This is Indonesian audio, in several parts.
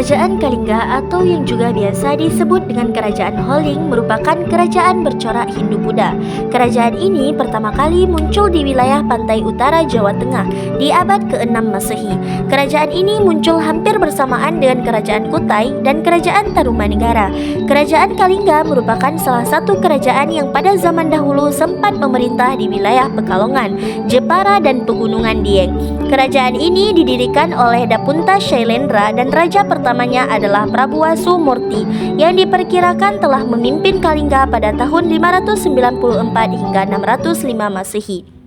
Kerajaan Kalingga atau yang juga biasa disebut dengan Kerajaan Holling merupakan kerajaan bercorak Hindu-Buddha. Kerajaan ini pertama kali muncul di wilayah pantai utara Jawa Tengah di abad ke-6 Masehi. Kerajaan ini muncul hampir bersamaan dengan Kerajaan Kutai dan Kerajaan Tarumanegara. Kerajaan Kalingga merupakan salah satu kerajaan yang pada zaman dahulu sempat memerintah di wilayah Pekalongan, Jepara dan Pegunungan Dieng. Kerajaan ini didirikan oleh Dapunta Shailendra dan raja pertamanya adalah Prabu Wasumurti yang diperkirakan telah memimpin Kalingga pada tahun 594 hingga 605 Masehi.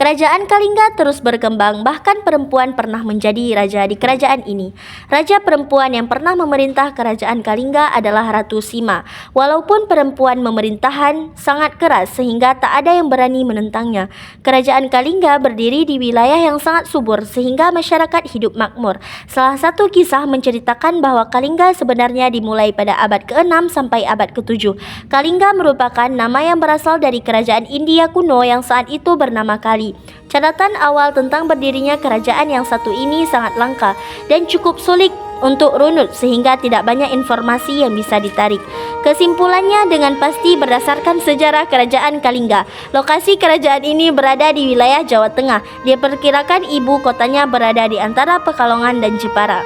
Kerajaan Kalingga terus berkembang, bahkan perempuan pernah menjadi raja di kerajaan ini. Raja perempuan yang pernah memerintah kerajaan Kalingga adalah Ratu Sima. Walaupun perempuan pemerintahan sangat keras sehingga tak ada yang berani menentangnya. Kerajaan Kalingga berdiri di wilayah yang sangat subur sehingga masyarakat hidup makmur. Salah satu kisah menceritakan bahwa Kalingga sebenarnya dimulai pada abad ke-6 sampai abad ke-7. Kalingga merupakan nama yang berasal dari kerajaan India kuno yang saat itu bernama Kali. Catatan awal tentang berdirinya kerajaan yang satu ini sangat langka dan cukup sulit untuk runut sehingga tidak banyak informasi yang bisa ditarik. Kesimpulannya dengan pasti berdasarkan sejarah kerajaan Kalingga. Lokasi kerajaan ini berada di wilayah Jawa Tengah. Diperkirakan ibu kotanya berada di antara Pekalongan dan Jepara.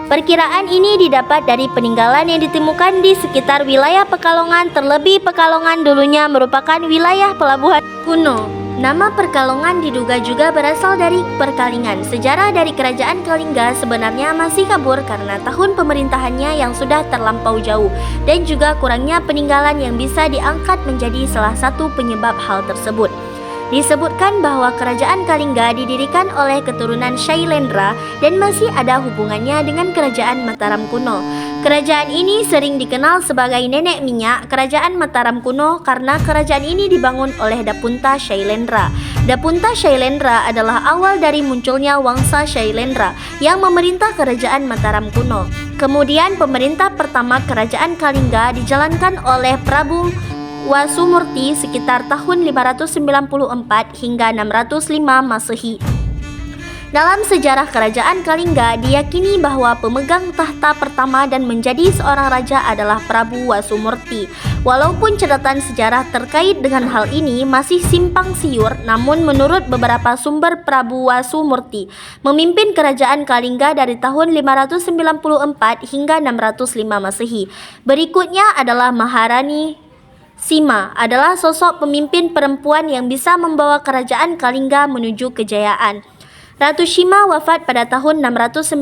Perkiraan ini didapat dari peninggalan yang ditemukan di sekitar wilayah Pekalongan. Terlebih Pekalongan dulunya merupakan wilayah pelabuhan kuno. Nama Pekalongan diduga juga berasal dari perkalingan. Sejarah dari kerajaan Kalingga sebenarnya masih kabur karena tahun pemerintahannya yang sudah terlampau jauh dan juga kurangnya peninggalan yang bisa diangkat menjadi salah satu penyebab hal tersebut. Disebutkan bahwa kerajaan Kalingga didirikan oleh keturunan Shailendra dan masih ada hubungannya dengan kerajaan Mataram kuno. Kerajaan ini sering dikenal sebagai nenek minyak kerajaan Mataram kuno karena kerajaan ini dibangun oleh Dapunta Shailendra. Dapunta Shailendra adalah awal dari munculnya Wangsa Shailendra yang memerintah kerajaan Mataram kuno. Kemudian pemerintah pertama kerajaan Kalingga dijalankan oleh Prabu Wasumurti sekitar tahun 594 hingga 605 Masehi. Dalam sejarah kerajaan Kalingga diyakini bahwa pemegang tahta pertama dan menjadi seorang raja adalah Prabu Wasumurti. Walaupun catatan sejarah terkait dengan hal ini masih simpang siur, namun menurut beberapa sumber Prabu Wasumurti memimpin kerajaan Kalingga dari tahun 594 hingga 605 Masehi. Berikutnya adalah Maharani Sima adalah sosok pemimpin perempuan yang bisa membawa kerajaan Kalingga menuju kejayaan. Ratu Sima wafat pada tahun 695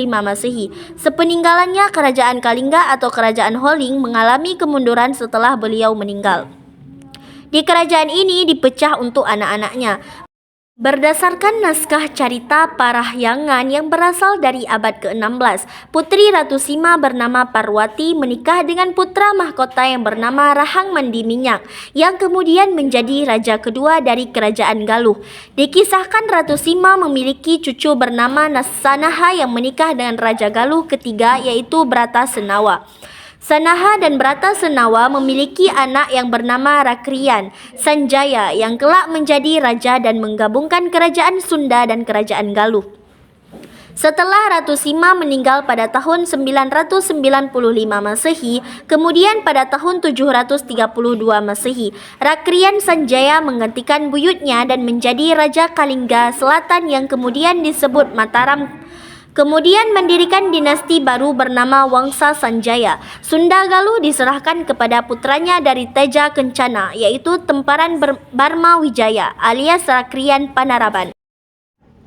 Masehi. Sepeninggalannya kerajaan Kalingga atau kerajaan Holling mengalami kemunduran setelah beliau meninggal. Di kerajaan ini dipecah untuk anak-anaknya. Berdasarkan naskah carita Parahyangan yang berasal dari abad ke-16, putri Ratu Sima bernama Parwati menikah dengan putra mahkota yang bernama Rahang Mandi Minyak, yang kemudian menjadi raja kedua dari kerajaan Galuh. Dikisahkan Ratu Sima memiliki cucu bernama Sanaha yang menikah dengan raja Galuh ketiga yaitu Brata Senawa. Sanaha dan Brata Senawa memiliki anak yang bernama Rakrian Sanjaya yang kelak menjadi raja dan menggabungkan kerajaan Sunda dan kerajaan Galuh. Setelah Ratu Sima meninggal pada tahun 995 Masehi, kemudian pada tahun 732 Masehi, Rakrian Sanjaya menggantikan buyutnya dan menjadi Raja Kalingga Selatan yang kemudian disebut Mataram. Kemudian mendirikan dinasti baru bernama Wangsa Sanjaya. Sunda Galuh diserahkan kepada putranya dari Teja Kencana yaitu Temparan Barma Wijaya alias Rakrian Panaraban.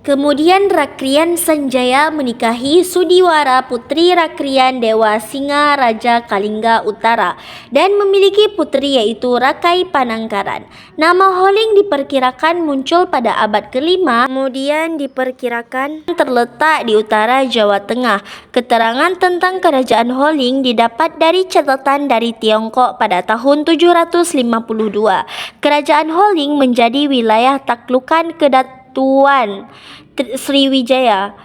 Kemudian Rakrian Sanjaya menikahi Sudiwara putri Rakrian Dewa Singa Raja Kalingga Utara dan memiliki putri yaitu Rakai Panangkaran. Nama Holling diperkirakan muncul pada abad ke-5, kemudian diperkirakan terletak di utara Jawa Tengah. Keterangan tentang kerajaan Holling didapat dari catatan dari Tiongkok pada tahun 752. Kerajaan Holling menjadi wilayah taklukan Kedatuan Sriwijaya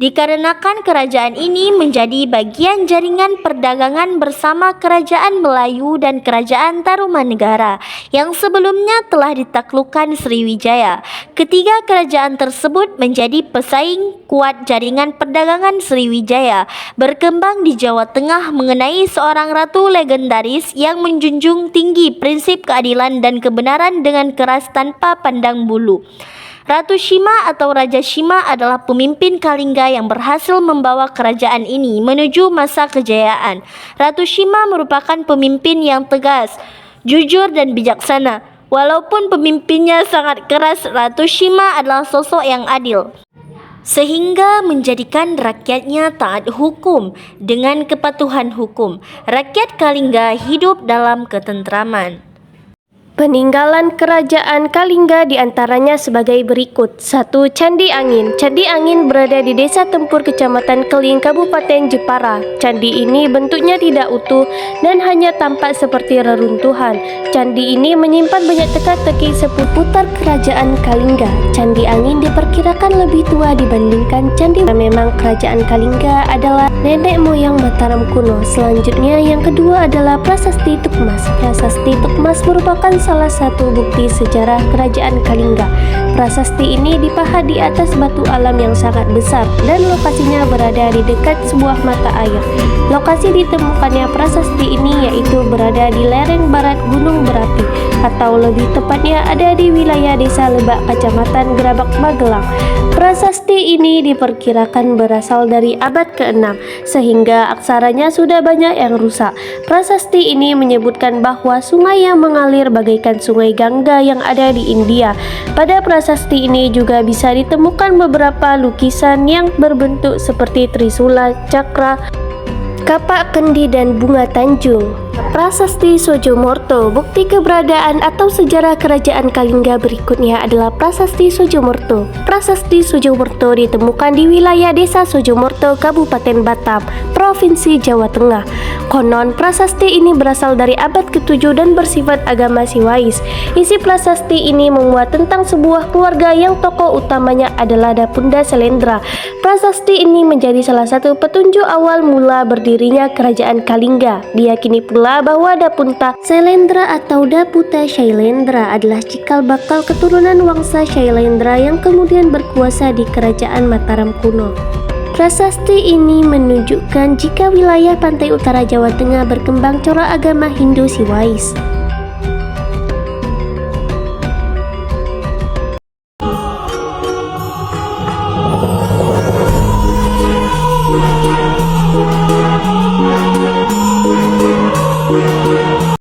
dikarenakan kerajaan ini menjadi bagian jaringan perdagangan bersama Kerajaan Melayu dan Kerajaan Tarumanegara yang sebelumnya telah ditaklukkan Sriwijaya. Ketiga kerajaan tersebut menjadi pesaing kuat jaringan perdagangan Sriwijaya, berkembang di Jawa Tengah mengenai seorang ratu legendaris yang menjunjung tinggi prinsip keadilan dan kebenaran dengan keras tanpa pandang bulu. Ratu Shima atau Raja Shima adalah pemimpin Kalingga yang berhasil membawa kerajaan ini menuju masa kejayaan. Ratu Shima merupakan pemimpin yang tegas, jujur dan bijaksana. Walaupun pemimpinnya sangat keras, Ratu Shima adalah sosok yang adil, sehingga menjadikan rakyatnya taat hukum dengan kepatuhan hukum. Rakyat Kalingga hidup dalam ketentraman. Peninggalan Kerajaan Kalingga diantaranya sebagai berikut. 1. Candi Angin. Candi Angin berada di Desa Tempur, Kecamatan Keling, Kabupaten Jepara. Candi ini bentuknya tidak utuh dan hanya tampak seperti reruntuhan. Candi ini menyimpan banyak teka-teki seputar Kerajaan Kalingga. Candi Angin diperkirakan lebih tua dibandingkan candi. Memang Kerajaan Kalingga adalah nenek moyang Mataram kuno. Selanjutnya yang kedua adalah Prasasti Tukmas. Prasasti Tukmas merupakan salah satu bukti sejarah Kerajaan Kalingga. Prasasti ini dipahat di atas batu alam yang sangat besar dan lokasinya berada di dekat sebuah mata air. Lokasi ditemukannya prasasti ini yaitu berada di lereng barat Gunung Berapi, atau lebih tepatnya ada di wilayah Desa Lebak, Kecamatan Gerabak, Magelang. Prasasti ini diperkirakan berasal dari abad ke-6 sehingga aksaranya sudah banyak yang rusak. Prasasti ini menyebutkan bahwa sungai yang mengalir bagaikan sungai Gangga yang ada di India. Pada prasasti ini juga bisa ditemukan beberapa lukisan yang berbentuk seperti trisula, cakra, kapak kendi dan bunga tanjung. Prasasti Sojomorto. Bukti keberadaan atau sejarah Kerajaan Kalingga berikutnya adalah Prasasti Sojomorto. Prasasti Sojomorto ditemukan di wilayah Desa Sojomorto, Kabupaten Batam, Provinsi Jawa Tengah. Konon prasasti ini berasal dari abad ke-7 dan bersifat agama Siwais. Isi prasasti ini memuat tentang sebuah keluarga yang tokoh utamanya adalah Dapunda Syailendra. Prasasti ini menjadi salah satu petunjuk awal mula berdirinya Kerajaan Kalingga. Diyakini pula bahwa Daputta Syailendra atau Daputa Syailendra adalah cikal bakal keturunan Wangsa Syailendra yang kemudian berkuasa di Kerajaan Mataram kuno. Prasasti ini menunjukkan jika wilayah pantai utara Jawa Tengah berkembang corak agama Hindu Siwais.